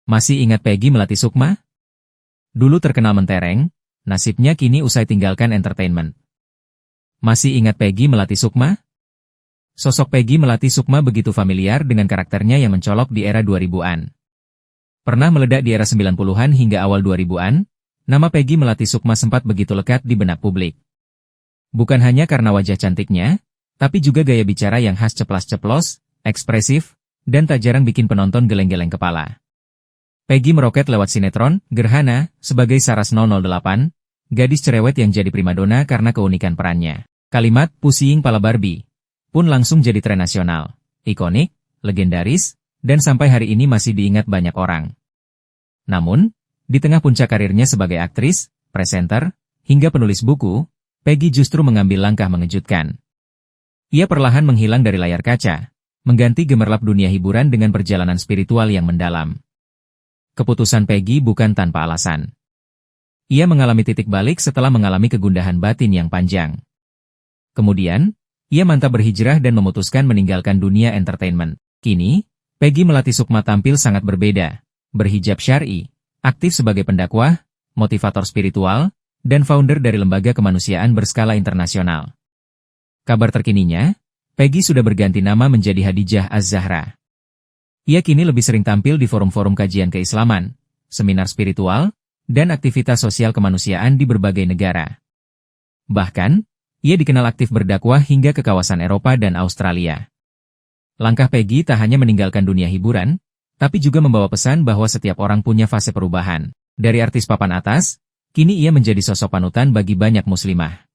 Masih ingat Peggy Melati Sukma? Dulu terkenal mentereng, nasibnya kini usai tinggalkan entertainment. Masih ingat Peggy Melati Sukma? Sosok Peggy Melati Sukma begitu familiar dengan karakternya yang mencolok di era 2000-an. Pernah meledak di era 90-an hingga awal 2000-an, nama Peggy Melati Sukma sempat begitu lekat di benak publik. Bukan hanya karena wajah cantiknya, tapi juga gaya bicara yang khas ceplas-ceplos, ekspresif, dan tak jarang bikin penonton geleng-geleng kepala. Peggy meroket lewat sinetron, Gerhana, sebagai Saras 008, gadis cerewet yang jadi primadona karena keunikan perannya. Kalimat, pusing pala Barbie, pun langsung jadi tren nasional, ikonik, legendaris, dan sampai hari ini masih diingat banyak orang. Namun, di tengah puncak karirnya sebagai aktris, presenter, hingga penulis buku, Peggy justru mengambil langkah mengejutkan. Ia perlahan menghilang dari layar kaca, mengganti gemerlap dunia hiburan dengan perjalanan spiritual yang mendalam. Keputusan Peggy bukan tanpa alasan. Ia mengalami titik balik setelah mengalami kegundahan batin yang panjang. Kemudian, ia mantap berhijrah dan memutuskan meninggalkan dunia entertainment. Kini, Peggy Melati Sukma tampil sangat berbeda, berhijab syar'i, aktif sebagai pendakwah, motivator spiritual, dan founder dari lembaga kemanusiaan berskala internasional. Kabar terkininya, Peggy sudah berganti nama menjadi Hadijah Az-Zahra. Ia kini lebih sering tampil di forum-forum kajian keislaman, seminar spiritual, dan aktivitas sosial kemanusiaan di berbagai negara. Bahkan, ia dikenal aktif berdakwah hingga ke kawasan Eropa dan Australia. Langkah Peggy tak hanya meninggalkan dunia hiburan, tapi juga membawa pesan bahwa setiap orang punya fase perubahan. Dari artis papan atas, kini ia menjadi sosok panutan bagi banyak muslimah.